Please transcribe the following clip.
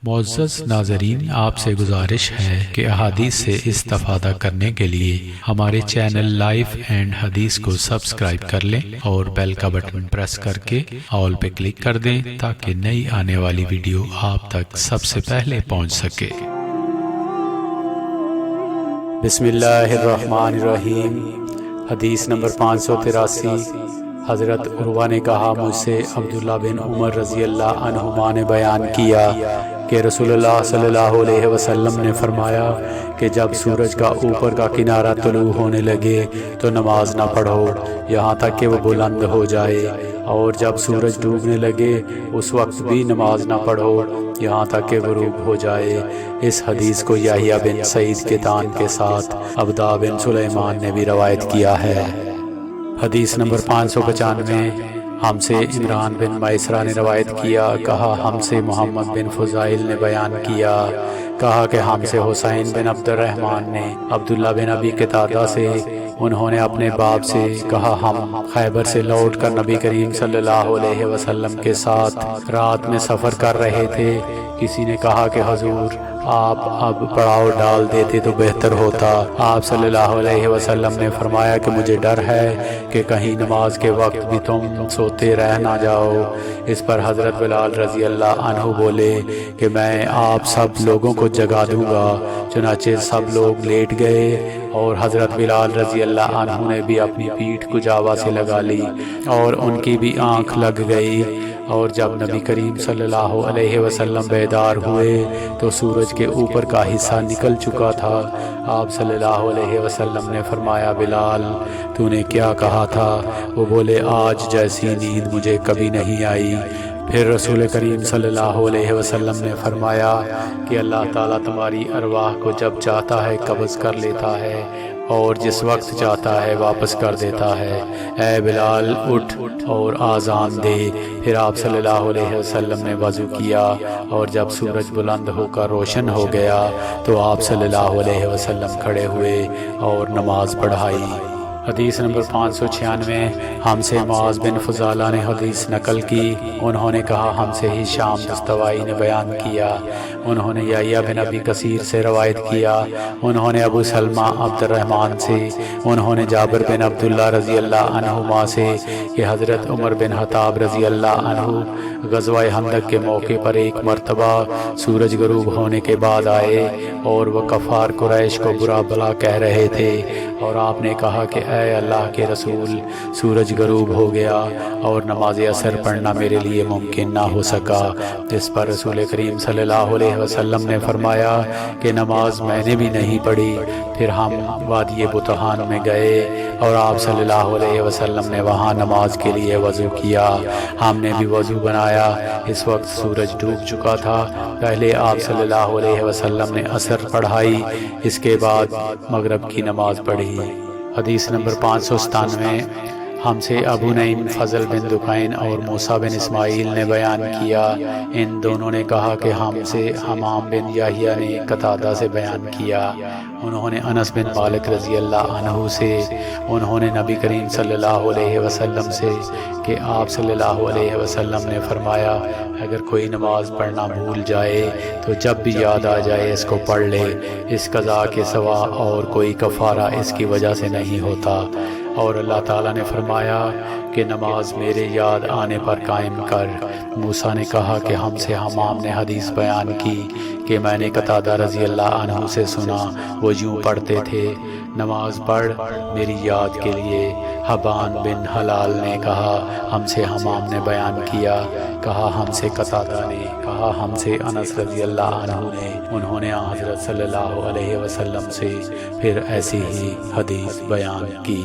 معزز ناظرین، آپ سے گزارش ہے کہ احادیث سے استفادہ کرنے کے لیے ہمارے چینل لائف اینڈ حدیث کو سبسکرائب کر لیں اور بیل کا بٹن پریس کر کے آل پہ کلک کر دیں تاکہ نئی آنے والی ویڈیو آپ تک سب سے پہلے پہنچ سکے۔ بسم اللہ الرحمن الرحیم۔ حدیث نمبر 583۔ حضرت عروہ نے کہا، مجھ سے عبداللہ بن عمر رضی اللہ عنہما نے بیان کیا کہ رسول اللہ صلی اللہ علیہ وسلم نے فرمایا کہ جب سورج کا اوپر کا کنارہ طلوع ہونے لگے تو نماز نہ پڑھو یہاں تک کہ وہ بلند ہو جائے، اور جب سورج ڈوبنے لگے اس وقت بھی نماز نہ پڑھو یہاں تک کہ غروب ہو جائے۔ اس حدیث کو یحییٰ بن سعید کتان کے ساتھ عبدہ بن سلیمان نے بھی روایت کیا ہے۔ حدیث نمبر 595۔ ہم سے عمران بن میسرہ نے روایت کیا، کہا ہم سے محمد بن فضائل نے بیان کیا، کہا کہ ہم سے حسین بن عبد الرحمن نے عبداللہ بن ابی قتادہ سے، انہوں نے اپنے باپ سے کہا، ہم خیبر سے لوٹ کر نبی کریم صلی اللہ علیہ وسلم کے ساتھ رات میں سفر کر رہے تھے۔ کسی نے کہا کہ حضور آپ اب پڑاؤ ڈال دیتے تو بہتر ہوتا۔ آپ صلی اللہ علیہ وسلم نے فرمایا کہ مجھے ڈر ہے کہ کہیں نماز کے وقت بھی تم سوتے رہ نہ جاؤ۔ اس پر حضرت بلال رضی اللہ عنہ بولے کہ میں آپ سب لوگوں کو جگا دوں گا۔ چنانچہ سب لوگ لیٹ گئے اور حضرت بلال رضی اللہ عنہ نے بھی اپنی پیٹھ کجاوا سے لگا لی اور ان کی بھی آنکھ لگ گئی، اور جب نبی کریم صلی اللہ علیہ وسلم بیدار ہوئے تو سورج کے اوپر کا حصہ نکل چکا تھا۔ آپ صلی اللہ علیہ وسلم نے فرمایا، بلال تو نے کیا کہا تھا؟ وہ بولے، آج جیسی نیند مجھے کبھی نہیں آئی۔ پھر رسول کریم صلی اللہ علیہ وسلم نے فرمایا کہ اللہ تعالیٰ تمہاری ارواح کو جب چاہتا ہے قبض کر لیتا ہے اور جس وقت چاہتا ہے واپس کر دیتا ہے۔ اے بلال اٹھ اور آذان دے۔ پھر آپ صلی اللہ علیہ وسلم نے وضو کیا، اور جب سورج بلند ہو کر روشن ہو گیا تو آپ صلی اللہ علیہ وسلم کھڑے ہوئے اور نماز پڑھائی۔ حدیث نمبر 596۔ ہم سے معاذ بن فضالہ نے حدیث نقل کی، انہوں نے کہا ہم سے ہشام دستوائی نے بیان کیا، انہوں نے یحییٰ بن ابی کثیر سے روایت کیا، انہوں نے ابو سلمہ عبد الرحمن سے، انہوں نے جابر بن عبداللہ رضی اللہ عنہما سے کہ حضرت عمر بن خطاب رضی اللہ عنہ غزوہ خندق کے موقع پر ایک مرتبہ سورج غروب ہونے کے بعد آئے اور وہ کفار قریش کو برا بھلا کہہ رہے تھے، اور آپ نے کہا کہ اے اللہ کے رسول، سورج غروب ہو گیا اور نماز عصر پڑھنا میرے لیے ممکن نہ ہو سکا۔ اس پر رسول کریم صلی اللہ علیہ وسلم نے فرمایا کہ نماز میں نے بھی نہیں پڑھی۔ پھر ہم وادی بطحان میں گئے اور آپ صلی اللہ علیہ وسلم نے وہاں نماز کے لیے وضو کیا۔ ہم نے بھی وضو بنایا، اس وقت سورج ڈوب چکا تھا۔ پہلے آپ صلی اللہ علیہ وسلم نے عصر پڑھائی، اس کے بعد مغرب کی نماز پڑھی۔ حدیث نمبر 597۔ ہم سے ابو نعیم فضل بن دکین اور موسیٰ بن اسماعیل نے بیان کیا، ان دونوں نے کہا کہ ہم سے حمام بن یحییٰ نے قتادہ سے بیان کیا، انہوں نے انس بن مالک رضی اللہ عنہ سے، انہوں نے نبی کریم صلی اللہ علیہ وسلم سے کہ آپ صلی اللہ علیہ وسلم نے فرمایا، اگر کوئی نماز پڑھنا بھول جائے تو جب بھی یاد آ جائے اس کو پڑھ لے، اس قضاء کے سوا اور کوئی کفارہ اس کی وجہ سے نہیں ہوتا۔ اور اللہ تعالیٰ نے فرمایا کہ نماز میرے یاد آنے پر قائم کر۔ موسیٰ نے کہا کہ ہم سے حمام نے حدیث بیان کی کہ میں نے قتادہ رضی اللہ عنہ سے سنا، وہ یوں پڑھتے تھے، نماز پڑھ میری یاد کے لیے۔ حبان بن حلال نے کہا ہم سے حمام نے بیان کیا، کہا ہم سے قتادہ نے، کہا ہم سے انس رضی اللہ عنہ نے، انہوں نے حضرت صلی اللہ علیہ وسلم سے پھر ایسی ہی حدیث بیان کی۔